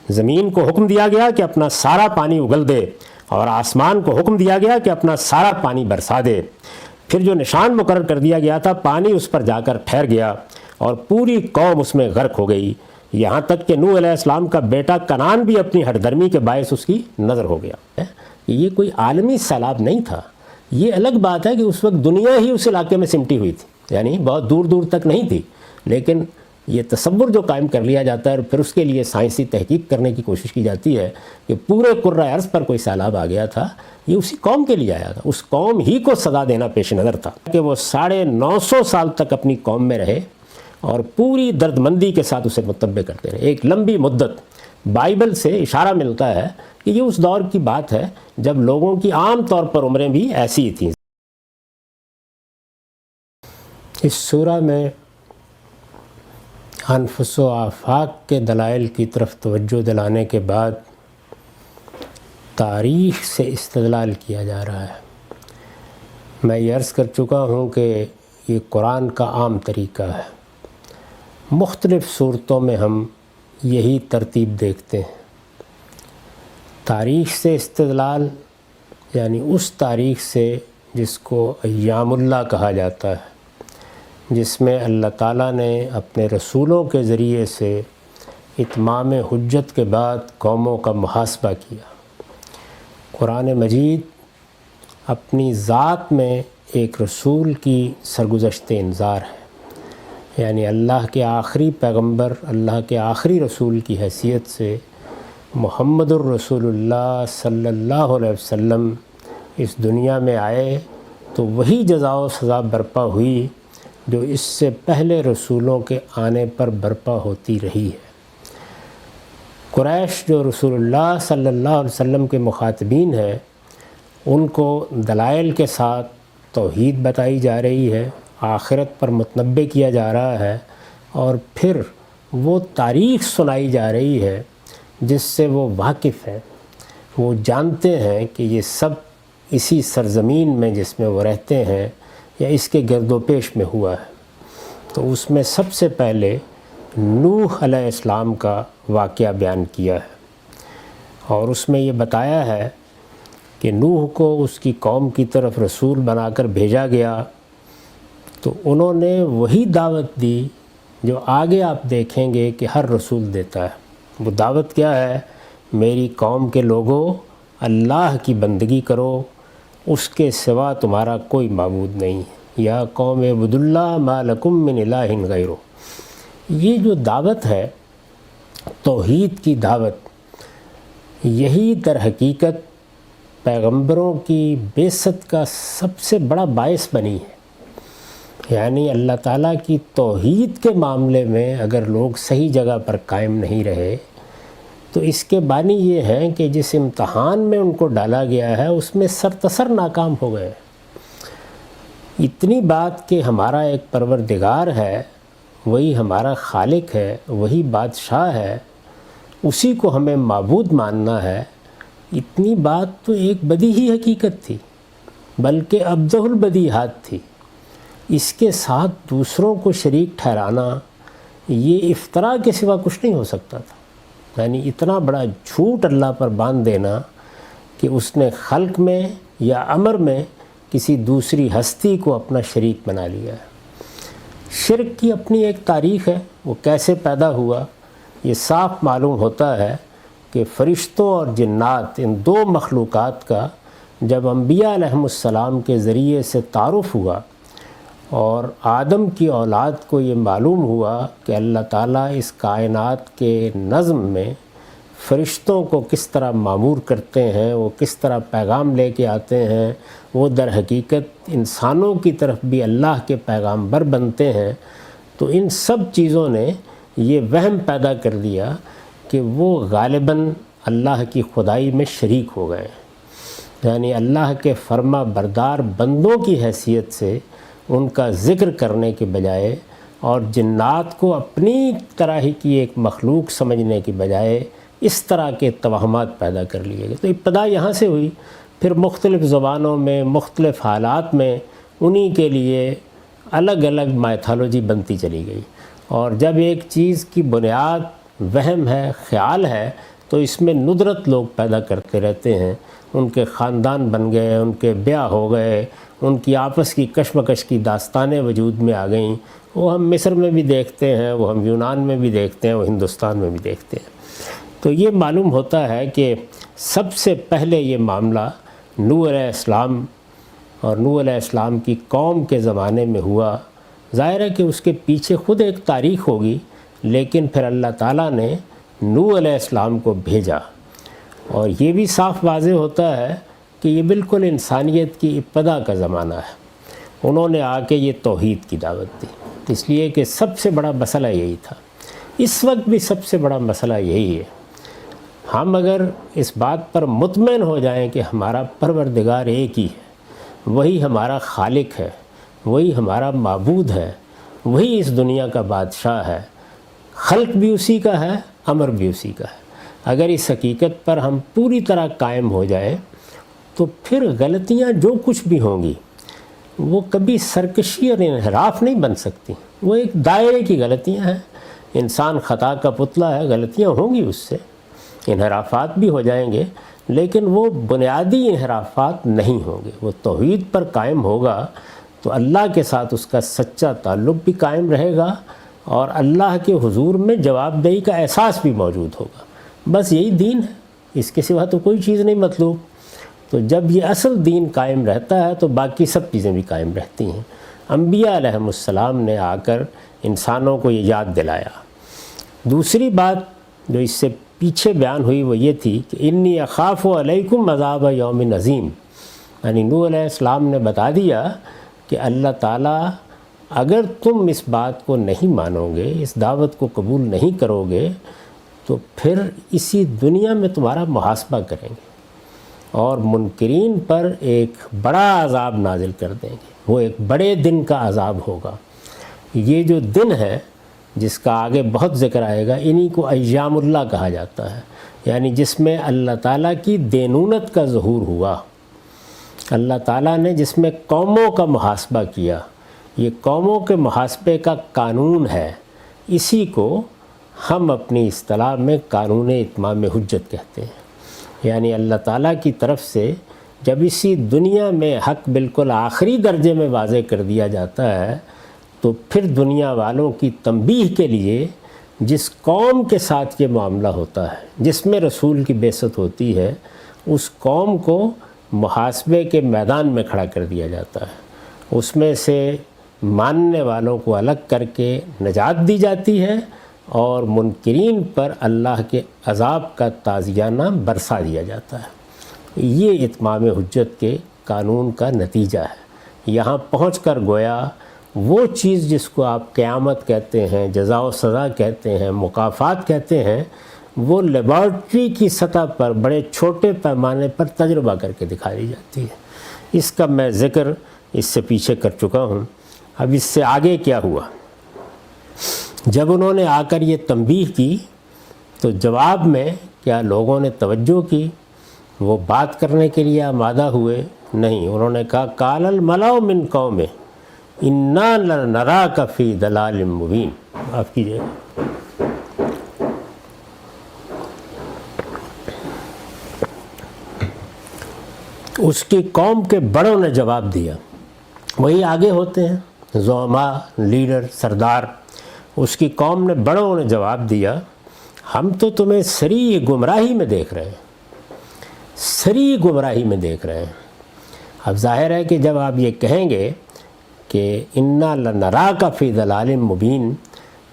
زمین کو حکم دیا گیا کہ اپنا سارا پانی اگل دے، اور آسمان کو حکم دیا گیا کہ اپنا سارا پانی برسا دے۔ پھر جو نشان مقرر کر دیا گیا تھا، پانی اس پر جا کر ٹھہر گیا اور پوری قوم اس میں غرق ہو گئی، یہاں تک کہ نوح علیہ السلام کا بیٹا کنعان بھی اپنی ہٹ درمی کے باعث اس کی نظر ہو گیا۔ یہ کوئی عالمی سیلاب نہیں تھا۔ یہ الگ بات ہے کہ اس وقت دنیا ہی اس علاقے میں سمٹی ہوئی تھی، یعنی بہت دور دور تک نہیں تھی، لیکن یہ تصور جو قائم کر لیا جاتا ہے اور پھر اس کے لیے سائنسی تحقیق کرنے کی کوشش کی جاتی ہے کہ پورے کرۂ ارض پر کوئی سیلاب آ گیا تھا، یہ اسی قوم کے لیے آیا تھا۔ اس قوم ہی کو سزا دینا پیش نظر تھا کہ وہ 950 سال تک اپنی قوم میں رہے اور پوری درد مندی کے ساتھ اسے متبع کرتے رہے، ایک لمبی مدت۔ بائبل سے اشارہ ملتا ہے کہ یہ اس دور کی بات ہے جب لوگوں کی عام طور پر عمریں بھی ایسی ہی تھیں۔ اس سورہ میں انفس و آفاق کے دلائل کی طرف توجہ دلانے کے بعد تاریخ سے استدلال کیا جا رہا ہے۔ میں یہ عرض کر چکا ہوں کہ یہ قرآن کا عام طریقہ ہے، مختلف صورتوں میں ہم یہی ترتیب دیکھتے ہیں۔ تاریخ سے استدلال یعنی اس تاریخ سے جس کو ایام اللہ کہا جاتا ہے، جس میں اللہ تعالیٰ نے اپنے رسولوں کے ذریعے سے اتمام حجت کے بعد قوموں کا محاسبہ کیا۔ قرآن مجید اپنی ذات میں ایک رسول کی سرگزشت انذار ہے، یعنی اللہ کے آخری پیغمبر، اللہ کے آخری رسول کی حیثیت سے محمد الرسول اللہ صلی اللہ علیہ وسلم اس دنیا میں آئے تو وہی جزا و سزا برپا ہوئی جو اس سے پہلے رسولوں کے آنے پر برپا ہوتی رہی ہے۔ قریش جو رسول اللہ صلی اللہ علیہ وسلم کے مخاطبین ہیں، ان کو دلائل کے ساتھ توحید بتائی جا رہی ہے، آخرت پر متنبع کیا جا رہا ہے، اور پھر وہ تاریخ سنائی جا رہی ہے جس سے وہ واقف ہیں۔ وہ جانتے ہیں کہ یہ سب اسی سرزمین میں جس میں وہ رہتے ہیں یا اس کے گرد و پیش میں ہوا ہے۔ تو اس میں سب سے پہلے نوح علیہ السلام کا واقعہ بیان کیا ہے، اور اس میں یہ بتایا ہے کہ نوح کو اس کی قوم کی طرف رسول بنا کر بھیجا گیا، تو انہوں نے وہی دعوت دی جو آگے آپ دیکھیں گے کہ ہر رسول دیتا ہے۔ وہ دعوت کیا ہے؟ میری قوم کے لوگوں، اللہ کی بندگی کرو، اس کے سوا تمہارا کوئی معبود نہیں، یا قوم اعبدوا اللہ ما لکم من الہ غیرہ۔ یہ جو دعوت ہے، توحید کی دعوت، یہی در حقیقت پیغمبروں کی بعثت کا سب سے بڑا باعث بنی ہے۔ یعنی اللہ تعالیٰ کی توحید کے معاملے میں اگر لوگ صحیح جگہ پر قائم نہیں رہے تو اس کے بانی یہ ہیں کہ جس امتحان میں ان کو ڈالا گیا ہے اس میں سرتسر ناکام ہو گئے۔ اتنی بات کہ ہمارا ایک پروردگار ہے، وہی ہمارا خالق ہے، وہی بادشاہ ہے، اسی کو ہمیں معبود ماننا ہے، اتنی بات تو ایک بدیہی حقیقت تھی، بلکہ ابدع البدیہات تھی۔ اس کے ساتھ دوسروں کو شریک ٹھہرانا یہ افتراء کے سوا کچھ نہیں ہو سکتا تھا۔ یعنی اتنا بڑا جھوٹ اللہ پر باندھ دینا کہ اس نے خلق میں یا امر میں کسی دوسری ہستی کو اپنا شریک بنا لیا ہے۔ شرک کی اپنی ایک تاریخ ہے، وہ کیسے پیدا ہوا یہ صاف معلوم ہوتا ہے کہ فرشتوں اور جنات، ان دو مخلوقات کا جب انبیاء علیہم السلام کے ذریعے سے تعارف ہوا اور آدم کی اولاد کو یہ معلوم ہوا کہ اللہ تعالیٰ اس کائنات کے نظم میں فرشتوں کو کس طرح معمور کرتے ہیں، وہ کس طرح پیغام لے کے آتے ہیں، وہ در حقیقت انسانوں کی طرف بھی اللہ کے پیغامبر بنتے ہیں، تو ان سب چیزوں نے یہ وہم پیدا کر دیا کہ وہ غالباً اللہ کی خدائی میں شریک ہو گئے، یعنی اللہ کے فرما بردار بندوں کی حیثیت سے ان کا ذکر کرنے کے بجائے اور جنات کو اپنی طرح ہی کی ایک مخلوق سمجھنے کی بجائے اس طرح کے توہمات پیدا کر لیے گئے۔ تو ابتدا یہاں سے ہوئی، پھر مختلف زبانوں میں مختلف حالات میں انہی کے لیے الگ الگ مائتھالوجی بنتی چلی گئی، اور جب ایک چیز کی بنیاد وہم ہے، خیال ہے، تو اس میں ندرت لوگ پیدا کرتے رہتے ہیں، ان کے خاندان بن گئے، ان کے بیاہ ہو گئے، ان کی آپس کی کشمکش کی داستانیں وجود میں آ گئیں۔ وہ ہم مصر میں بھی دیکھتے ہیں، وہ ہم یونان میں بھی دیکھتے ہیں، وہ ہندوستان میں بھی دیکھتے ہیں۔ تو یہ معلوم ہوتا ہے کہ سب سے پہلے یہ معاملہ نوح علیہ السلام اور نوح علیہ السلام کی قوم کے زمانے میں ہوا۔ ظاہر ہے کہ اس کے پیچھے خود ایک تاریخ ہوگی، لیکن پھر اللہ تعالیٰ نے نوح علیہ السلام کو بھیجا، اور یہ بھی صاف واضح ہوتا ہے کہ یہ بالکل انسانیت کی ابتدا کا زمانہ ہے۔ انہوں نے آ کے یہ توحید کی دعوت دی، اس لیے کہ سب سے بڑا مسئلہ یہی تھا۔ اس وقت بھی سب سے بڑا مسئلہ یہی ہے۔ ہم اگر اس بات پر مطمئن ہو جائیں کہ ہمارا پروردگار ایک ہی ہے، وہی ہمارا خالق ہے، وہی ہمارا معبود ہے، وہی اس دنیا کا بادشاہ ہے، خلق بھی اسی کا ہے، امر بھی اسی کا ہے، اگر اس حقیقت پر ہم پوری طرح قائم ہو جائیں تو پھر غلطیاں جو کچھ بھی ہوں گی وہ کبھی سرکشی اور انحراف نہیں بن سکتی۔ وہ ایک دائرے کی غلطیاں ہیں۔ انسان خطا کا پتلا ہے، غلطیاں ہوں گی، اس سے انحرافات بھی ہو جائیں گے، لیکن وہ بنیادی انحرافات نہیں ہوں گے۔ وہ توحید پر قائم ہوگا تو اللہ کے ساتھ اس کا سچا تعلق بھی قائم رہے گا، اور اللہ کے حضور میں جواب دہی کا احساس بھی موجود ہوگا۔ بس یہی دین ہے، اس کے سوا تو کوئی چیز نہیں مطلوب۔ تو جب یہ اصل دین قائم رہتا ہے تو باقی سب چیزیں بھی قائم رہتی ہیں۔ انبیاء علیہم السلام نے آ کر انسانوں کو یہ یاد دلایا۔ دوسری بات جو اس سے پیچھے بیان ہوئی وہ یہ تھی کہ انی اخاف علیکم عذاب یوم عظیم، یعنی نوح علیہ السلام نے بتا دیا کہ اللہ تعالیٰ اگر تم اس بات کو نہیں مانو گے، اس دعوت کو قبول نہیں کرو گے، تو پھر اسی دنیا میں تمہارا محاسبہ کریں گے اور منکرین پر ایک بڑا عذاب نازل کر دیں گے۔ وہ ایک بڑے دن کا عذاب ہوگا۔ یہ جو دن ہے جس کا آگے بہت ذکر آئے گا، انہی کو ایام اللہ کہا جاتا ہے، یعنی جس میں اللہ تعالیٰ کی دینونت کا ظہور ہوا۔ اللہ تعالیٰ نے جس میں قوموں کا محاسبہ کیا، یہ قوموں کے محاسبے کا قانون ہے، اسی کو ہم اپنی اصطلاح میں قانون اتمام حجت کہتے ہیں۔ یعنی اللہ تعالیٰ کی طرف سے جب اسی دنیا میں حق بالکل آخری درجے میں واضح کر دیا جاتا ہے، تو پھر دنیا والوں کی تنبیہ کے لیے جس قوم کے ساتھ یہ معاملہ ہوتا ہے، جس میں رسول کی بعثت ہوتی ہے، اس قوم کو محاسبے کے میدان میں کھڑا کر دیا جاتا ہے۔ اس میں سے ماننے والوں کو الگ کر کے نجات دی جاتی ہے، اور منکرین پر اللہ کے عذاب کا تعزیانہ برسا دیا جاتا ہے۔ یہ اتمام حجت کے قانون کا نتیجہ ہے۔ یہاں پہنچ کر گویا وہ چیز جس کو آپ قیامت کہتے ہیں، جزا و سزا کہتے ہیں، مکافات کہتے ہیں، وہ لیبارٹری کی سطح پر بڑے چھوٹے پیمانے پر تجربہ کر کے دکھا دی جاتی ہے۔ اس کا میں ذکر اس سے پیچھے کر چکا ہوں۔ اب اس سے آگے کیا ہوا؟ جب انہوں نے آ کر یہ تنبیہ کی تو جواب میں کیا لوگوں نے توجہ کی؟ وہ بات کرنے کے لیے آمادہ ہوئے؟ نہیں، انہوں نے کہا قال الملأ من قومہ انا لنراک فی ضلال مبین۔ معاف کیجیے، اس کی قوم کے بڑوں نے جواب دیا، وہی آگے ہوتے ہیں زعماء، لیڈر، سردار۔ اس کی قوم نے، بڑوں نے جواب دیا، ہم تو تمہیں سری گمراہی میں دیکھ رہے ہیں، سری گمراہی میں دیکھ رہے ہیں۔ اب ظاہر ہے کہ جب آپ یہ کہیں گے کہ انا لنراک فی ضلال مبین،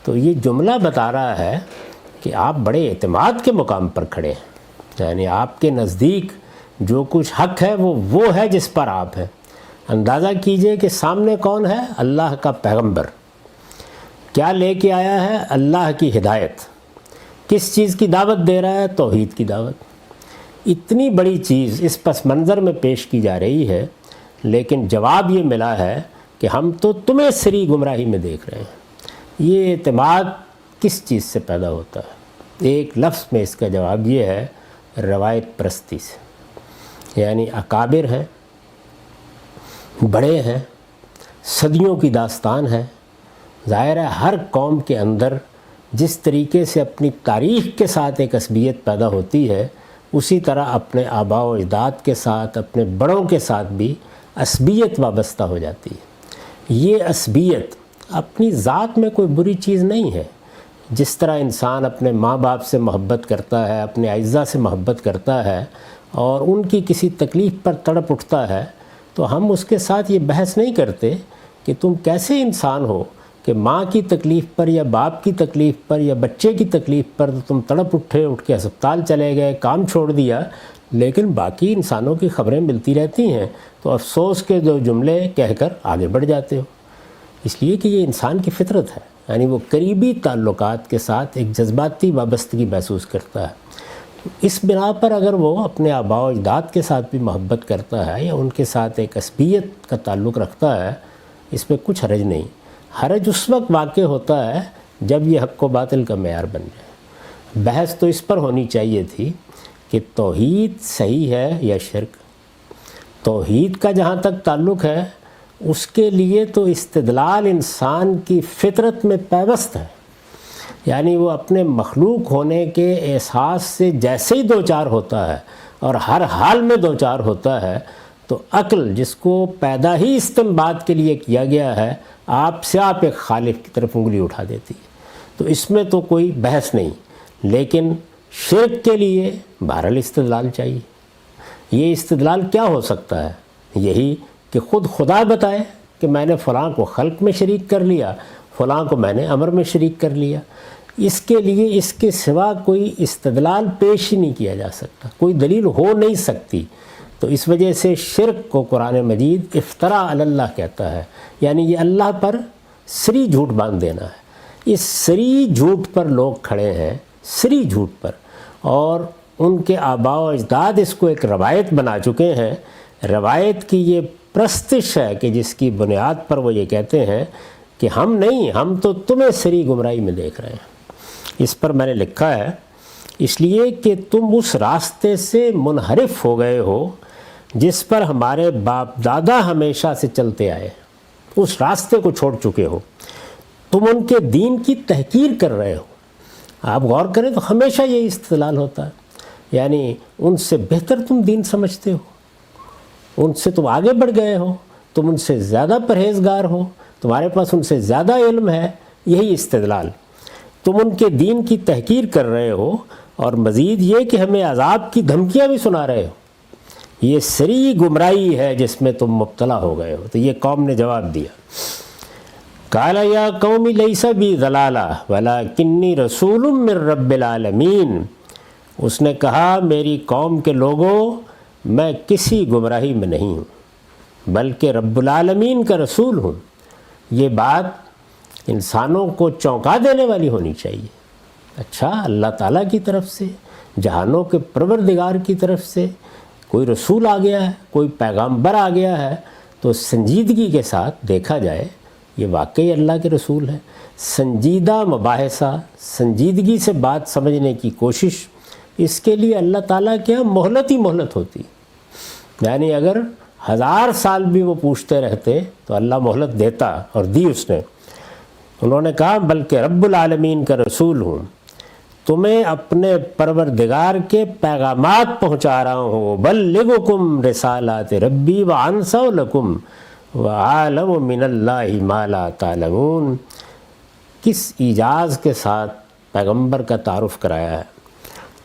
تو یہ جملہ بتا رہا ہے کہ آپ بڑے اعتماد کے مقام پر کھڑے ہیں، یعنی آپ کے نزدیک جو کچھ حق ہے وہ ہے جس پر آپ ہیں۔ اندازہ کیجئے کہ سامنے کون ہے؟ اللہ کا پیغمبر۔ کیا لے کے آیا ہے؟ اللہ کی ہدایت۔ کس چیز کی دعوت دے رہا ہے؟ توحید کی دعوت۔ اتنی بڑی چیز اس پس منظر میں پیش کی جا رہی ہے، لیکن جواب یہ ملا ہے کہ ہم تو تمہیں سری گمراہی میں دیکھ رہے ہیں۔ یہ اعتماد کس چیز سے پیدا ہوتا ہے؟ ایک لفظ میں اس کا جواب یہ ہے، روایت پرستی سے۔ یعنی اکابر ہیں، بڑے ہیں، صدیوں کی داستان ہے۔ ظاہر ہے ہر قوم کے اندر جس طریقے سے اپنی تاریخ کے ساتھ ایک عصبیت پیدا ہوتی ہے، اسی طرح اپنے آباء و اجداد کے ساتھ، اپنے بڑوں کے ساتھ بھی عصبیت وابستہ ہو جاتی ہے۔ یہ عصبیت اپنی ذات میں کوئی بری چیز نہیں ہے۔ جس طرح انسان اپنے ماں باپ سے محبت کرتا ہے، اپنے اعزاء سے محبت کرتا ہے اور ان کی کسی تکلیف پر تڑپ اٹھتا ہے، تو ہم اس کے ساتھ یہ بحث نہیں کرتے کہ تم کیسے انسان ہو کہ ماں کی تکلیف پر یا باپ کی تکلیف پر یا بچے کی تکلیف پر تم تڑپ اٹھے، اٹھ کے ہسپتال چلے گئے، کام چھوڑ دیا، لیکن باقی انسانوں کی خبریں ملتی رہتی ہیں تو افسوس کے دو جملے کہہ کر آگے بڑھ جاتے ہو۔ اس لیے کہ یہ انسان کی فطرت ہے، یعنی وہ قریبی تعلقات کے ساتھ ایک جذباتی وابستگی محسوس کرتا ہے۔ اس بنا پر اگر وہ اپنے آباء و اجداد کے ساتھ بھی محبت کرتا ہے یا ان کے ساتھ ایک عصبیت کا تعلق رکھتا ہے، اس میں کچھ حرج نہیں۔ حرج اس وقت واقع ہوتا ہے جب یہ حق و باطل کا معیار بن جائے۔ بحث تو اس پر ہونی چاہیے تھی کہ توحید صحیح ہے یا شرک۔ توحید کا جہاں تک تعلق ہے، اس کے لیے تو استدلال انسان کی فطرت میں پیوست ہے، یعنی وہ اپنے مخلوق ہونے کے احساس سے جیسے ہی دوچار ہوتا ہے اور ہر حال میں دوچار ہوتا ہے، تو عقل جس کو پیدا ہی استنباط کے لیے کیا گیا ہے، آپ سے آپ ایک خالق کی طرف انگلی اٹھا دیتی ہے۔ تو اس میں تو کوئی بحث نہیں، لیکن شرک کے لیے بہرحال استدلال چاہیے۔ یہ استدلال کیا ہو سکتا ہے؟ یہی کہ خود خدا بتائے کہ میں نے فلاں کو خلق میں شریک کر لیا، فلاں کو میں نے امر میں شریک کر لیا۔ اس کے لیے اس کے سوا کوئی استدلال پیش ہی نہیں کیا جا سکتا، کوئی دلیل ہو نہیں سکتی۔ تو اس وجہ سے شرک کو قرآن مجید افتراء علی اللہ کہتا ہے، یعنی یہ اللہ پر سری جھوٹ باندھ دینا ہے۔ اس سری جھوٹ پر لوگ کھڑے ہیں، سری جھوٹ پر، اور ان کے آباء و اجداد اس کو ایک روایت بنا چکے ہیں۔ روایت کی یہ پرستش ہے کہ جس کی بنیاد پر وہ یہ کہتے ہیں کہ ہم نہیں، ہم تو تمہیں سری گمراہی میں دیکھ رہے ہیں۔ اس پر میں نے لکھا ہے، اس لیے کہ تم اس راستے سے منحرف ہو گئے ہو جس پر ہمارے باپ دادا ہمیشہ سے چلتے آئے، اس راستے کو چھوڑ چکے ہو، تم ان کے دین کی تحقیر کر رہے ہو۔ آپ غور کریں تو ہمیشہ یہ استدلال ہوتا ہے، یعنی ان سے بہتر تم دین سمجھتے ہو، ان سے تم آگے بڑھ گئے ہو، تم ان سے زیادہ پرہیزگار ہو، تمہارے پاس ان سے زیادہ علم ہے، یہی استدلال۔ تم ان کے دین کی تحقیر کر رہے ہو، اور مزید یہ کہ ہمیں عذاب کی دھمکیاں بھی سنا رہے ہو۔ یہ سری گمراہی ہے جس میں تم مبتلا ہو گئے ہو۔ تو یہ قوم نے جواب دیا، قال یا قوم لیس بی ضلالہ ولکنی رسول من رب العالمین۔ اس نے کہا، میری قوم کے لوگوں، میں کسی گمراہی میں نہیں ہوں، بلکہ رب العالمین کا رسول ہوں۔ یہ بات انسانوں کو چونکا دینے والی ہونی چاہیے۔ اچھا، اللہ تعالیٰ کی طرف سے، جہانوں کے پروردگار کی طرف سے کوئی رسول آ گیا ہے، کوئی پیغمبر آ گیا ہے، تو سنجیدگی کے ساتھ دیکھا جائے یہ واقعی اللہ کے رسول ہے۔ سنجیدہ مباحثہ، سنجیدگی سے بات سمجھنے کی کوشش، اس کے لیے اللہ تعالیٰ کے یہاں مہلت ہی مہلت ہوتی، یعنی اگر 1000 سال بھی وہ پوچھتے رہتے تو اللہ مہلت دیتا، اور دی اس نے۔ انہوں نے کہا، بلکہ رب العالمین کا رسول ہوں، تمہیں اپنے پروردگار کے پیغامات پہنچا رہا ہوں۔ بلغکم رسالات ربی وانصح لکم وعالم من اللہ ما لا تعلمون۔ کس ایجاز کے ساتھ پیغمبر کا تعارف کرایا ہے۔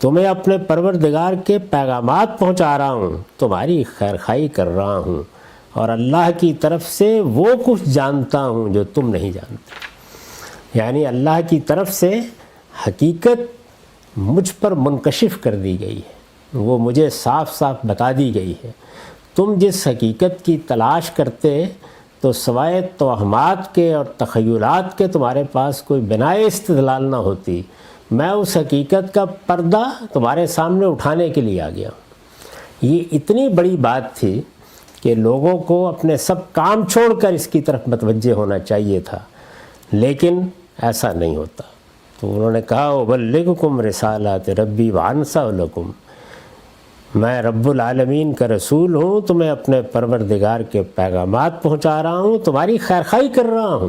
تمہیں اپنے پروردگار کے پیغامات پہنچا رہا ہوں، تمہاری خیرخواہی کر رہا ہوں، اور اللہ کی طرف سے وہ کچھ جانتا ہوں جو تم نہیں جانتے۔ یعنی اللہ کی طرف سے حقیقت مجھ پر منکشف کر دی گئی ہے، وہ مجھے صاف صاف بتا دی گئی ہے۔ تم جس حقیقت کی تلاش کرتے تو سوائے توہمات کے اور تخیلات کے تمہارے پاس کوئی بنائے استدلال نہ ہوتی۔ میں اس حقیقت کا پردہ تمہارے سامنے اٹھانے کے لیے آ گیا ہوں۔ یہ اتنی بڑی بات تھی کہ لوگوں کو اپنے سب کام چھوڑ کر اس کی طرف متوجہ ہونا چاہیے تھا، لیکن ایسا نہیں ہوتا۔ تو انہوں نے کہا، ابلغکم رسالات ربی وانصح لکم، میں رب العالمین کا رسول ہوں، تمہیں اپنے پروردگار کے پیغامات پہنچا رہا ہوں، تمہاری خیرخواہی کر رہا ہوں۔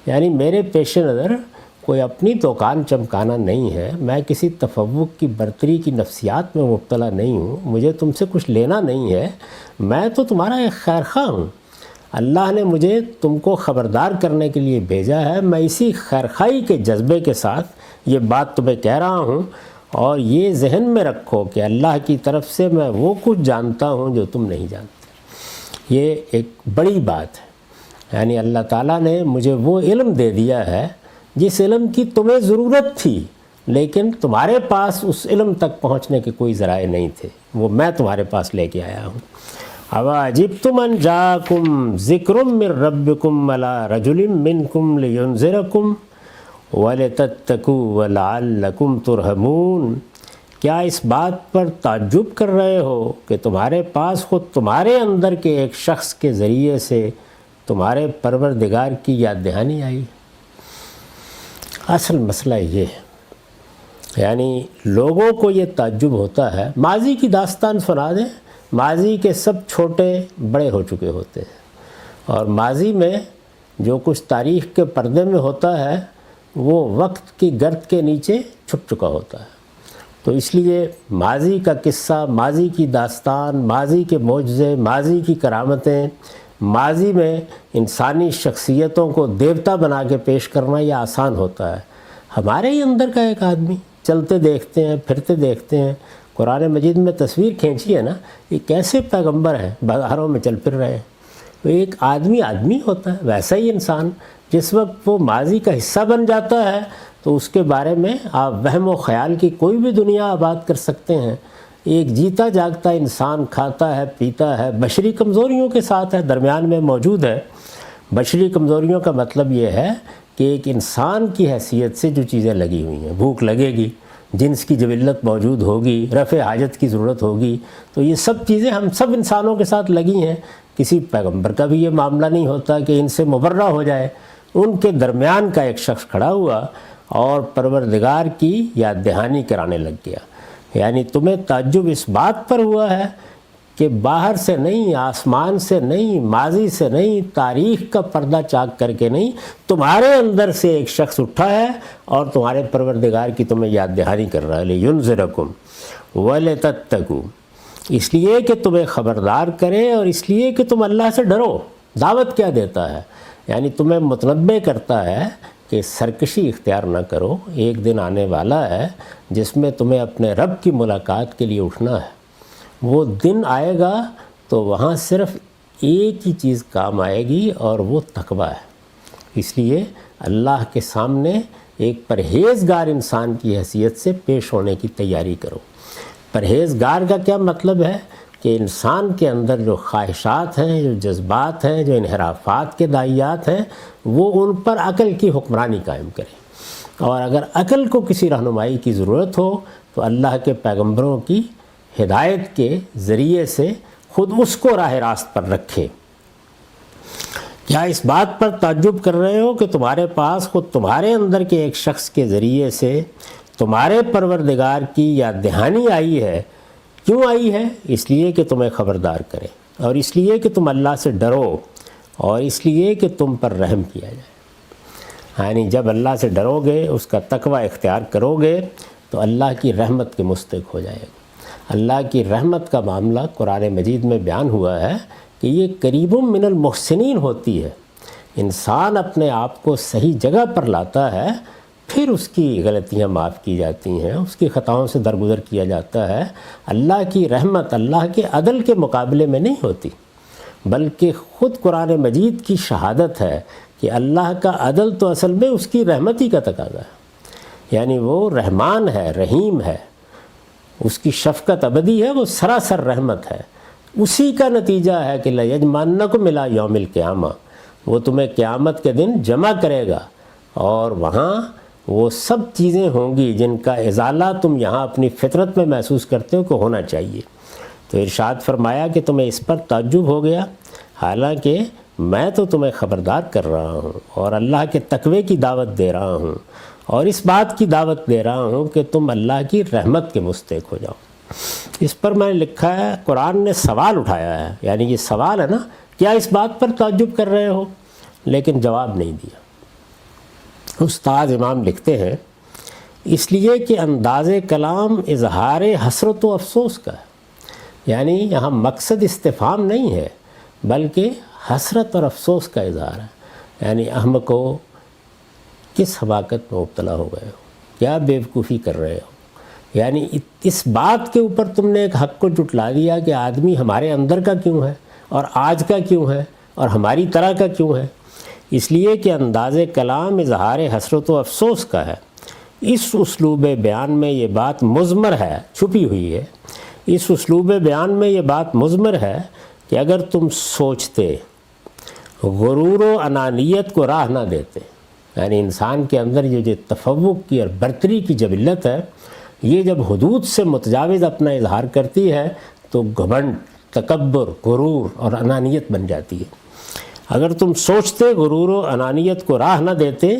یعنی میرے پیش نظر کوئی اپنی توکان چمکانا نہیں ہے، میں کسی تفوق کی برتری کی نفسیات میں مبتلا نہیں ہوں، مجھے تم سے کچھ لینا نہیں ہے، میں تو تمہارا ایک خیر خواہ ہوں۔ اللہ نے مجھے تم کو خبردار کرنے کے لیے بھیجا ہے، میں اسی خیر خواہی کے جذبے کے ساتھ یہ بات تمہیں کہہ رہا ہوں، اور یہ ذہن میں رکھو کہ اللہ کی طرف سے میں وہ کچھ جانتا ہوں جو تم نہیں جانتے۔ یہ ایک بڑی بات ہے، یعنی اللہ تعالیٰ نے مجھے وہ علم دے دیا ہے جس علم کی تمہیں ضرورت تھی، لیکن تمہارے پاس اس علم تک پہنچنے کے کوئی ذرائع نہیں تھے، وہ میں تمہارے پاس لے کے آیا ہوں۔ اَوَعَجِبْتُمْ أَنْ جَاءَكُمْ ذِكْرٌ مِّن رَّبِّكُمْ عَلَىٰ رَجُلٍ مِّنكُمْ لِيُنذِرَكُمْ وَلِتَتَّقُوا وَلَعَلَّكُمْ تُرْحَمُونَ۔ کیا اس بات پر تعجب کر رہے ہو کہ تمہارے پاس خود تمہارے اندر کے ایک شخص کے ذریعے سے تمہارے پروردگار کی یاد دہانی آئی؟ اصل مسئلہ یہ ہے، یعنی لوگوں کو یہ تعجب ہوتا ہے۔ ماضی کی داستان سنا دیں، ماضی کے سب چھوٹے بڑے ہو چکے ہوتے ہیں، اور ماضی میں جو کچھ تاریخ کے پردے میں ہوتا ہے وہ وقت کی گرد کے نیچے چھپ چکا ہوتا ہے۔ تو اس لیے ماضی کا قصہ، ماضی کی داستان، ماضی کے معجزے، ماضی کی کرامتیں، ماضی میں انسانی شخصیتوں کو دیوتا بنا کے پیش کرنا یہ آسان ہوتا ہے۔ ہمارے ہی اندر کا ایک آدمی چلتے دیکھتے ہیں، پھرتے دیکھتے ہیں، قرآن مجید میں تصویر کھینچی ہے نا، یہ کیسے پیغمبر ہیں بازاروں میں چل پھر رہے ہیں۔ تو ایک آدمی ہوتا ہے، ویسا ہی انسان جس وقت وہ ماضی کا حصہ بن جاتا ہے تو اس کے بارے میں آپ وہم و خیال کی کوئی بھی دنیا آباد کر سکتے ہیں۔ ایک جیتا جاگتا انسان کھاتا ہے، پیتا ہے، بشری کمزوریوں کے ساتھ ہے، درمیان میں موجود ہے۔ بشری کمزوریوں کا مطلب یہ ہے کہ ایک انسان کی حیثیت سے جو چیزیں لگی ہوئی ہیں، بھوک لگے گی، جنس کی جبلت موجود ہوگی، رفع حاجت کی ضرورت ہوگی، تو یہ سب چیزیں ہم سب انسانوں کے ساتھ لگی ہیں۔ کسی پیغمبر کا بھی یہ معاملہ نہیں ہوتا کہ ان سے مبرہ ہو جائے۔ ان کے درمیان کا ایک شخص کھڑا ہوا اور پروردگار کی یاد دہانی کرانے لگ گیا۔ یعنی تمہیں تعجب اس بات پر ہوا ہے کہ باہر سے نہیں، آسمان سے نہیں، ماضی سے نہیں، تاریخ کا پردہ چاک کر کے نہیں، تمہارے اندر سے ایک شخص اٹھا ہے اور تمہارے پروردگار کی تمہیں یاد دہانی کر رہا ہے۔ لِيُنذِرَكُمْ وَلِتَتَّقُوا، اس لیے کہ تمہیں خبردار کرے اور اس لیے کہ تم اللہ سے ڈرو۔ دعوت کیا دیتا ہے؟ یعنی تمہیں متنبع کرتا ہے کہ سرکشی اختیار نہ کرو، ایک دن آنے والا ہے جس میں تمہیں اپنے رب کی ملاقات کے لیے اٹھنا ہے۔ وہ دن آئے گا تو وہاں صرف ایک ہی چیز کام آئے گی اور وہ تقویٰ ہے۔ اس لیے اللہ کے سامنے ایک پرہیزگار انسان کی حیثیت سے پیش ہونے کی تیاری کرو۔ پرہیزگار کا کیا مطلب ہے؟ کہ انسان کے اندر جو خواہشات ہیں، جو جذبات ہیں، جو انحرافات کے داعیات ہیں، وہ ان پر عقل کی حکمرانی قائم کرے۔ اور اگر عقل کو کسی رہنمائی کی ضرورت ہو تو اللہ کے پیغمبروں کی ہدایت کے ذریعے سے خود اس کو راہ راست پر رکھے۔ کیا اس بات پر تعجب کر رہے ہو کہ تمہارے پاس خود تمہارے اندر کے ایک شخص کے ذریعے سے تمہارے پروردگار کی یاد دہانی آئی ہے؟ کیوں آئی ہے؟ اس لیے کہ تمہیں خبردار کرے، اور اس لیے کہ تم اللہ سے ڈرو، اور اس لیے کہ تم پر رحم کیا جائے۔ یعنی جب اللہ سے ڈرو گے، اس کا تقوی اختیار کرو گے تو اللہ کی رحمت کے مستحق ہو جائے گا۔ اللہ کی رحمت کا معاملہ قرآن مجید میں بیان ہوا ہے کہ یہ قریب من المحسنین ہوتی ہے۔ انسان اپنے آپ کو صحیح جگہ پر لاتا ہے، پھر اس کی غلطیاں معاف کی جاتی ہیں، اس کی خطاؤں سے درگزر کیا جاتا ہے۔ اللہ کی رحمت اللہ کے عدل کے مقابلے میں نہیں ہوتی، بلکہ خود قرآن مجید کی شہادت ہے کہ اللہ کا عدل تو اصل میں اس کی رحمت ہی کا تقاضا ہے۔ یعنی وہ رحمان ہے، رحیم ہے، اس کی شفقت ابدی ہے، وہ سراسر رحمت ہے۔ اسی کا نتیجہ ہے کہ لَيَجْمَعَنَّكُمْ إِلَىٰ يَوْمِ الْقِيَامَةِ، وہ تمہیں قیامت کے دن جمع کرے گا، اور وہاں وہ سب چیزیں ہوں گی جن کا ازالہ تم یہاں اپنی فطرت میں محسوس کرتے ہو کہ ہونا چاہیے۔ تو ارشاد فرمایا کہ تمہیں اس پر تعجب ہو گیا، حالانکہ میں تو تمہیں خبردار کر رہا ہوں اور اللہ کے تقوی کی دعوت دے رہا ہوں، اور اس بات کی دعوت دے رہا ہوں کہ تم اللہ کی رحمت کے مستحق ہو جاؤ۔ اس پر میں نے لکھا ہے، قرآن نے سوال اٹھایا ہے، یعنی یہ سوال ہے نا، کیا اس بات پر تعجب کر رہے ہو؟ لیکن جواب نہیں دیا۔ استاد امام لکھتے ہیں اس لیے کہ انداز کلام اظہار حسرت و افسوس کا ہے، یعنی یہاں مقصد استفہام نہیں ہے بلکہ حسرت اور افسوس کا اظہار ہے، یعنی احمق کو کس حماقت میں مبتلا ہو گئے ہو، کیا بیوقوفی کر رہے ہو، یعنی اس بات کے اوپر تم نے ایک حق کو جٹلا دیا کہ آدمی ہمارے اندر کا کیوں ہے اور آج کا کیوں ہے اور ہماری طرح کا کیوں ہے، اس لیے کہ انداز کلام اظہار حسرت و افسوس کا ہے۔ اس اسلوب بیان میں یہ بات مضمر ہے، چھپی ہوئی ہے، اس اسلوب بیان میں یہ بات مضمر ہے کہ اگر تم سوچتے، غرور و انانیت کو راہ نہ دیتے، یعنی انسان کے اندر یہ جو تفوق کی اور برتری کی جبلت ہے، یہ جب حدود سے متجاوز اپنا اظہار کرتی ہے تو گھمنڈ، تکبر، غرور اور انانیت بن جاتی ہے۔ اگر تم سوچتے، غرور و انانیت کو راہ نہ دیتے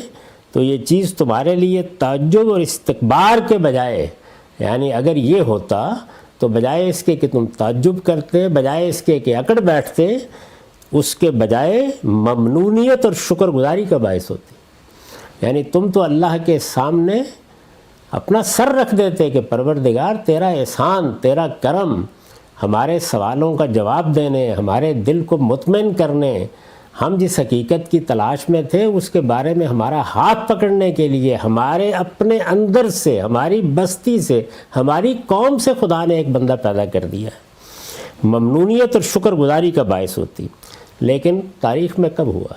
تو یہ چیز تمہارے لیے تعجب اور استکبار کے بجائے، یعنی اگر یہ ہوتا تو بجائے اس کے کہ تم تعجب کرتے، بجائے اس کے کہ اکڑ بیٹھتے، اس کے بجائے ممنونیت اور شکر گزاری کا باعث ہوتی، یعنی تم تو اللہ کے سامنے اپنا سر رکھ دیتے کہ پروردگار تیرا احسان، تیرا کرم، ہمارے سوالوں کا جواب دینے، ہمارے دل کو مطمئن کرنے، ہم جس حقیقت کی تلاش میں تھے اس کے بارے میں ہمارا ہاتھ پکڑنے کے لیے ہمارے اپنے اندر سے، ہماری بستی سے، ہماری قوم سے خدا نے ایک بندہ پیدا کر دیا ہے، ممنونیت اور شکر گزاری کا باعث ہوتی۔ لیکن تاریخ میں کب ہوا؟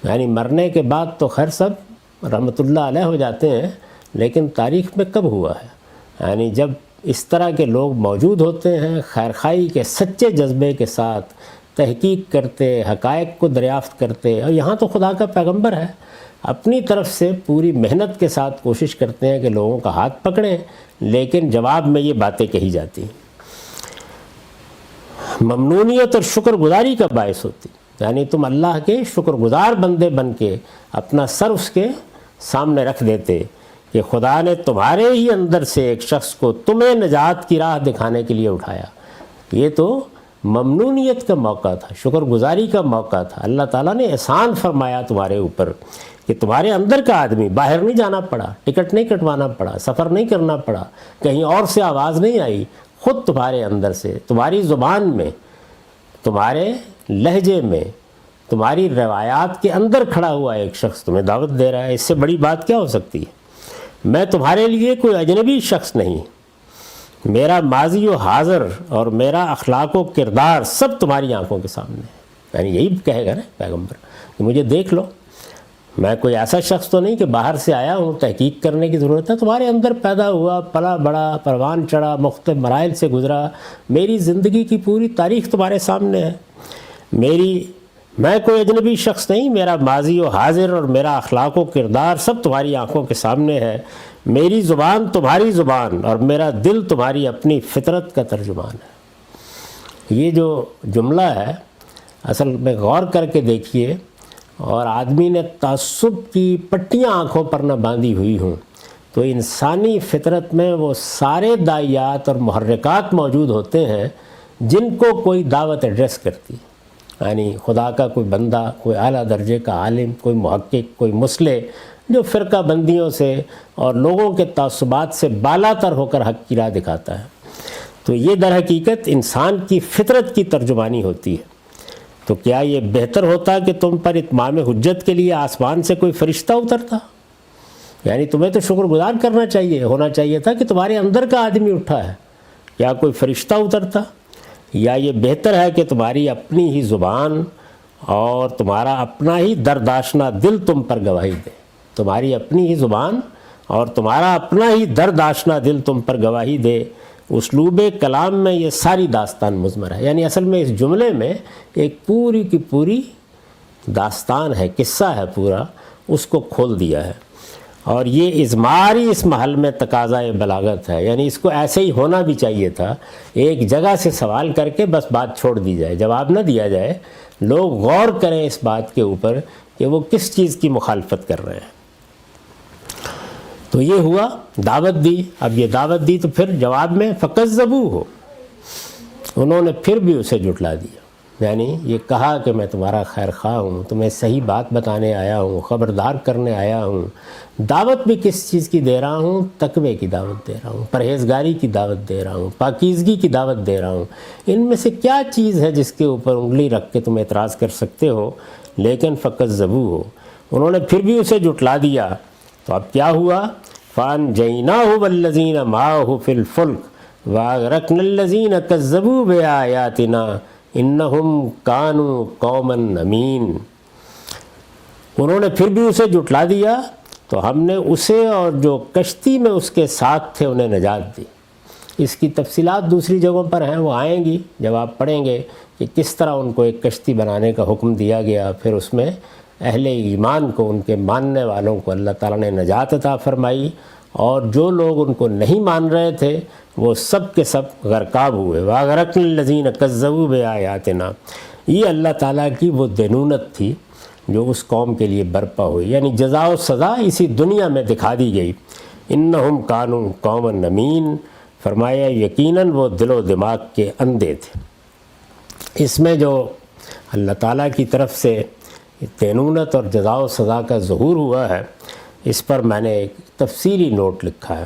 یعنی مرنے کے بعد تو خیر سب رحمۃ اللہ علیہ ہو جاتے ہیں، لیکن تاریخ میں کب ہوا ہے؟ یعنی جب اس طرح کے لوگ موجود ہوتے ہیں، خیرخواہی کے سچے جذبے کے ساتھ تحقیق کرتے، حقائق کو دریافت کرتے، اور یہاں تو خدا کا پیغمبر ہے، اپنی طرف سے پوری محنت کے ساتھ کوشش کرتے ہیں کہ لوگوں کا ہاتھ پکڑیں، لیکن جواب میں یہ باتیں کہی جاتی ہیں، ممنونیت اور شکر گزاری کا باعث ہوتی، یعنی تم اللہ کے شکر گزار بندے بن کے اپنا سر اس کے سامنے رکھ دیتے کہ خدا نے تمہارے ہی اندر سے ایک شخص کو تمہیں نجات کی راہ دکھانے کے لیے اٹھایا۔ یہ تو ممنونیت کا موقع تھا، شکر گزاری کا موقع تھا، اللہ تعالیٰ نے احسان فرمایا تمہارے اوپر کہ تمہارے اندر کا آدمی، باہر نہیں جانا پڑا، ٹکٹ نہیں کٹوانا پڑا، سفر نہیں کرنا پڑا، کہیں اور سے آواز نہیں آئی، خود تمہارے اندر سے، تمہاری زبان میں، تمہارے لہجے میں، تمہاری روایات کے اندر کھڑا ہوا ایک شخص تمہیں دعوت دے رہا ہے۔ اس سے بڑی بات کیا ہو سکتی ہے؟ میں تمہارے لیے کوئی اجنبی شخص نہیں، میرا ماضی و حاضر اور میرا اخلاق و کردار سب تمہاری آنکھوں کے سامنے ہے، یعنی یہی کہے گا نا پیغمبر کہ مجھے دیکھ لو، میں کوئی ایسا شخص تو نہیں کہ باہر سے آیا ہوں، تحقیق کرنے کی ضرورت ہے، تمہارے اندر پیدا ہوا، پلا بڑا، پروان چڑھا، مختلف مراحل سے گزرا، میری زندگی کی پوری تاریخ تمہارے سامنے ہے، میں کوئی اجنبی شخص نہیں، میرا ماضی و حاضر اور میرا اخلاق و کردار سب تمہاری آنکھوں کے سامنے ہے، میری زبان تمہاری زبان اور میرا دل تمہاری اپنی فطرت کا ترجمان ہے۔ یہ جو جملہ ہے اصل میں غور کر کے دیکھیے، اور آدمی نے تعصب کی پٹیاں آنکھوں پر نہ باندھی ہوئی ہوں تو انسانی فطرت میں وہ سارے داعیات اور محرکات موجود ہوتے ہیں جن کو کوئی دعوت ایڈریس کرتی ہے، یعنی خدا کا کوئی بندہ، کوئی اعلیٰ درجے کا عالم، کوئی محقق، کوئی مصلح، جو فرقہ بندیوں سے اور لوگوں کے تعصبات سے بالا تر ہو کر حق کی راہ دکھاتا ہے۔ تو یہ در حقیقت انسان کی فطرت کی ترجمانی ہوتی ہے۔ تو کیا یہ بہتر ہوتا کہ تم پر اتمام حجت کے لیے آسمان سے کوئی فرشتہ اترتا؟ یعنی تمہیں تو شکر گزار کرنا چاہیے، ہونا چاہیے تھا کہ تمہارے اندر کا آدمی اٹھا ہے، کیا کوئی فرشتہ اترتا؟ یا یہ بہتر ہے کہ تمہاری اپنی ہی زبان اور تمہارا اپنا ہی دردآشنا دل تم پر گواہی دے، تمہاری اپنی ہی زبان اور تمہارا اپنا ہی دردآشنا دل تم پر گواہی دے۔ اسلوب کلام میں یہ ساری داستان مضمر ہے، یعنی اصل میں اس جملے میں ایک پوری کی پوری داستان ہے، قصہ ہے پورا، اس کو کھول دیا ہے، اور یہ اضماری اس محل میں تقاضۂ بلاغت ہے، یعنی اس کو ایسے ہی ہونا بھی چاہیے تھا، ایک جگہ سے سوال کر کے بس بات چھوڑ دی جائے، جواب نہ دیا جائے، لوگ غور کریں اس بات کے اوپر کہ وہ کس چیز کی مخالفت کر رہے ہیں۔ تو یہ ہوا، دعوت دی، اب یہ دعوت دی تو پھر جواب میں فَكَذَّبُوهُ، انہوں نے پھر بھی اسے جھٹلا دیا، یعنی یہ کہا کہ میں تمہارا خیر خواہ ہوں، تمہیں صحیح بات بتانے آیا ہوں، خبردار کرنے آیا ہوں۔ دعوت بھی کس چیز کی دے رہا ہوں؟ تقوی کی دعوت دے رہا ہوں، پرہیزگاری کی دعوت دے رہا ہوں، پاکیزگی کی دعوت دے رہا ہوں۔ ان میں سے کیا چیز ہے جس کے اوپر انگلی رکھ کے تم اعتراض کر سکتے ہو؟ لیکن فقط ذبو ہو، انہوں نے پھر بھی اسے جھٹلا دیا۔ تو اب کیا ہوا؟ فَأَنْجَيْنَاهُ وَالَّذِينَ مَعَهُ فِي الْفُلْكِ وَأَغْرَقْنَا الَّذِينَ كَذَّبُوا بِآيَاتِنَا إِنَّهُمْ كَانُوا قَوْمًا عَمِينَ۔ انہوں نے پھر بھی اسے جھٹلا دیا تو ہم نے اسے اور جو کشتی میں اس کے ساتھ تھے انہیں نجات دی۔ اس کی تفصیلات دوسری جگہوں پر ہیں، وہ آئیں گی جب آپ پڑھیں گے کہ کس طرح ان کو ایک کشتی بنانے کا حکم دیا گیا، پھر اس میں اہل ایمان کو، ان کے ماننے والوں کو اللہ تعالیٰ نے نجات عطا فرمائی، اور جو لوگ ان کو نہیں مان رہے تھے وہ سب کے سب غرقاب ہوئے۔ وَأَغْرَقْنَا الَّذِينَ كَذَّبُوا بِآيَاتِنَا۔ یہ اللہ تعالیٰ کی وہ دینونت تھی جو اس قوم کے لیے برپا ہوئی، یعنی جزا و سزا اسی دنیا میں دکھا دی گئی۔ إِنَّهُمْ كَانُوا قَوْمًا عَمِينَ، فرمایا یقیناً وہ دل و دماغ کے اندھے تھے۔ اس میں جو اللہ تعالیٰ کی طرف سے دینونت اور جزا و سزا کا ظہور ہوا ہے، اس پر میں نے ایک تفصیلی نوٹ لکھا ہے۔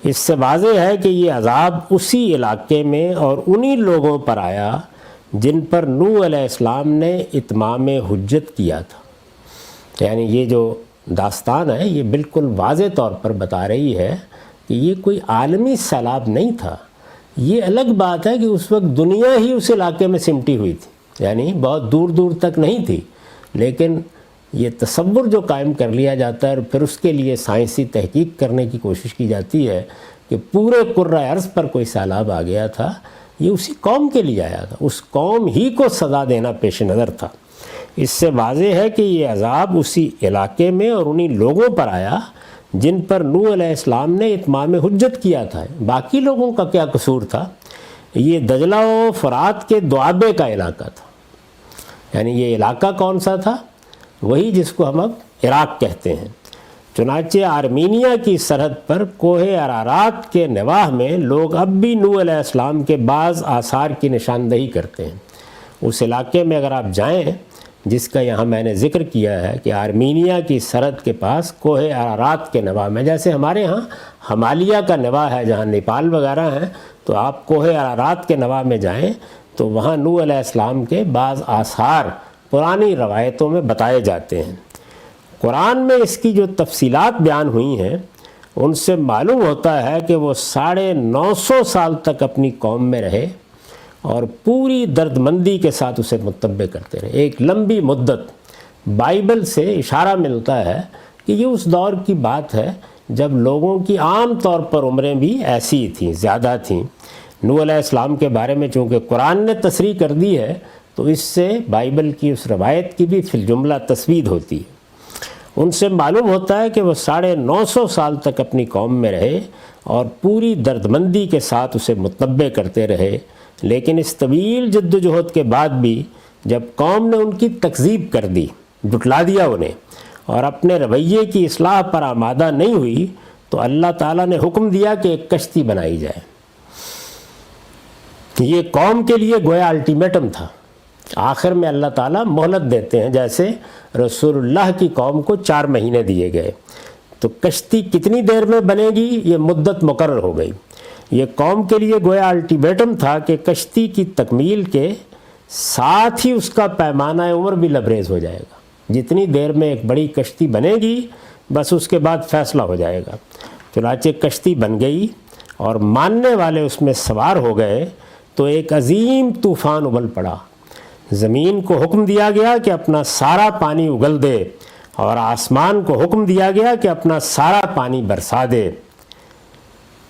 اس سے واضح ہے کہ یہ عذاب اسی علاقے میں اور انہی لوگوں پر آیا جن پر نوح علیہ السلام نے اتمام حجت کیا تھا۔ یعنی یہ جو داستان ہے یہ بالکل واضح طور پر بتا رہی ہے کہ یہ کوئی عالمی سیلاب نہیں تھا۔ یہ الگ بات ہے کہ اس وقت دنیا ہی اس علاقے میں سمٹی ہوئی تھی، یعنی بہت دور دور تک نہیں تھی، لیکن یہ تصور جو قائم کر لیا جاتا ہے اور پھر اس کے لیے سائنسی تحقیق کرنے کی کوشش کی جاتی ہے کہ پورے کرۂ ارض پر کوئی سیلاب آ گیا تھا، یہ اسی قوم کے لیے آیا تھا، اس قوم ہی کو سزا دینا پیش نظر تھا۔ اس سے واضح ہے کہ یہ عذاب اسی علاقے میں اور انہی لوگوں پر آیا جن پر نوح علیہ السلام نے اتمام حجت کیا تھا۔ باقی لوگوں کا کیا قصور تھا؟ یہ دجلہ و فرات کے دوآبے کا علاقہ تھا۔ یعنی یہ علاقہ کون سا تھا؟ وہی جس کو ہم اب عراق کہتے ہیں۔ چنانچہ آرمینیا کی سرحد پر کوہ ارارات کے نواح میں لوگ اب بھی نوح علیہ السلام کے بعض آثار کی نشاندہی کرتے ہیں۔ اس علاقے میں اگر آپ جائیں جس کا یہاں میں نے ذکر کیا ہے کہ آرمینیا کی سرحد کے پاس کوہ ارارات کے نواح میں، جیسے ہمارے ہاں ہمالیہ کا نواح ہے جہاں نیپال وغیرہ ہیں، تو آپ کوہ ارارات کے نواح میں جائیں تو وہاں نوح علیہ السلام کے بعض آثار پرانی روایتوں میں بتائے جاتے ہیں۔ قرآن میں اس کی جو تفصیلات بیان ہوئی ہیں ان سے معلوم ہوتا ہے کہ وہ 950 سال تک اپنی قوم میں رہے اور پوری درد مندی کے ساتھ اسے متبع کرتے رہے۔ ایک لمبی مدت بائبل سے اشارہ ملتا ہے کہ یہ اس دور کی بات ہے جب لوگوں کی عام طور پر عمریں بھی ایسی تھیں، زیادہ تھیں۔ نوح علیہ السلام کے بارے میں چونکہ قرآن نے تصریح کر دی ہے تو اس سے بائبل کی اس روایت کی بھی فی الجملہ تسوید ہوتی ہے۔ ان سے معلوم ہوتا ہے کہ وہ 950 سال تک اپنی قوم میں رہے اور پوری درد مندی کے ساتھ اسے متبع کرتے رہے، لیکن اس طویل جد و جہد کے بعد بھی جب قوم نے ان کی تکذیب کر دی، جھٹلا دیا انہیں، اور اپنے رویے کی اصلاح پر آمادہ نہیں ہوئی تو اللہ تعالیٰ نے حکم دیا کہ ایک کشتی بنائی جائے۔ یہ قوم کے لیے گویا الٹیمیٹم تھا۔ آخر میں اللہ تعالیٰ مہلت دیتے ہیں، جیسے رسول اللہ کی قوم کو 4 مہینے دیے گئے، تو کشتی کتنی دیر میں بنے گی یہ مدت مقرر ہو گئی۔ یہ قوم کے لیے گویا الٹیمیٹم تھا کہ کشتی کی تکمیل کے ساتھ ہی اس کا پیمانہ عمر بھی لبریز ہو جائے گا۔ جتنی دیر میں ایک بڑی کشتی بنے گی بس اس کے بعد فیصلہ ہو جائے گا۔ چنانچہ کشتی بن گئی اور ماننے والے اس میں سوار ہو گئے تو ایک عظیم طوفان ابل پڑا۔ زمین کو حکم دیا گیا کہ اپنا سارا پانی اگل دے اور آسمان کو حکم دیا گیا کہ اپنا سارا پانی برسا دے۔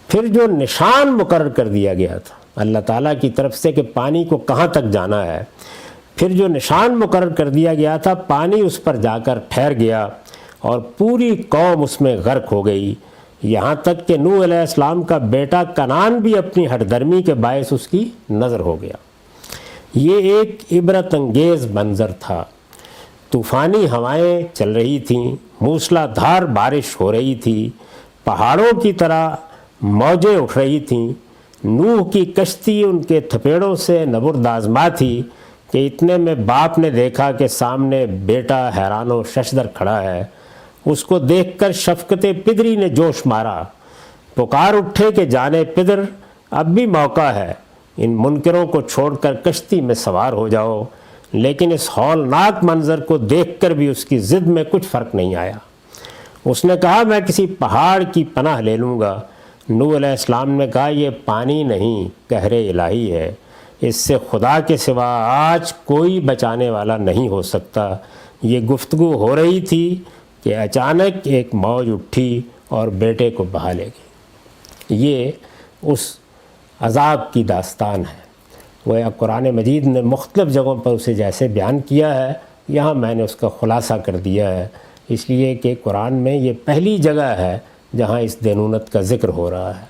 پھر جو نشان مقرر کر دیا گیا تھا اللہ تعالیٰ کی طرف سے کہ پانی کو کہاں تک جانا ہے، پھر جو نشان مقرر کر دیا گیا تھا پانی اس پر جا کر ٹھہر گیا اور پوری قوم اس میں غرق ہو گئی، یہاں تک کہ نوح علیہ السلام کا بیٹا کنعان بھی اپنی ہٹ درمی کے باعث اس کی نظر ہو گیا۔ یہ ایک عبرت انگیز منظر تھا۔ طوفانی ہوائیں چل رہی تھیں، موسلا دھار بارش ہو رہی تھی، پہاڑوں کی طرح موجیں اٹھ رہی تھیں۔ نوح کی کشتی ان کے تھپیڑوں سے نبرد آزما تھی کہ اتنے میں باپ نے دیکھا کہ سامنے بیٹا حیران و ششدر کھڑا ہے۔ اس کو دیکھ کر شفقت پدری نے جوش مارا، پکار اٹھے کہ جانے پدر اب بھی موقع ہے، ان منکروں کو چھوڑ کر کشتی میں سوار ہو جاؤ۔ لیکن اس ہولناک منظر کو دیکھ کر بھی اس کی ضد میں کچھ فرق نہیں آیا۔ اس نے کہا میں کسی پہاڑ کی پناہ لے لوں گا۔ نوح علیہ السلام نے کہا یہ پانی نہیں، قہر الہی ہے، اس سے خدا کے سوا آج کوئی بچانے والا نہیں ہو سکتا۔ یہ گفتگو ہو رہی تھی کہ اچانک ایک موج اٹھی اور بیٹے کو بہا لے گئی۔ یہ اس عذاب کی داستان ہے۔ وہ قرآن مجید نے مختلف جگہوں پر اسے جیسے بیان کیا ہے، یہاں میں نے اس کا خلاصہ کر دیا ہے، اس لیے کہ قرآن میں یہ پہلی جگہ ہے جہاں اس دینونت کا ذکر ہو رہا ہے۔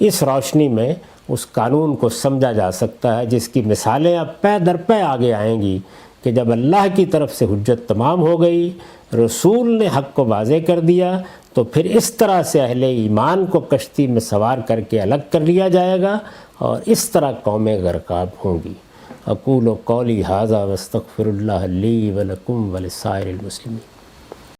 اس روشنی میں اس قانون کو سمجھا جا سکتا ہے جس کی مثالیں اب پے در پے آگے آئیں گی کہ جب اللہ کی طرف سے حجت تمام ہو گئی، رسول نے حق کو واضح کر دیا، تو پھر اس طرح سے اہل ایمان کو کشتی میں سوار کر کے الگ کر لیا جائے گا اور اس طرح قومیں غرقاب ہوں گی۔ اقول قولی ھذا واستغفر اللہ لی ولکم ولسائر المسلمین۔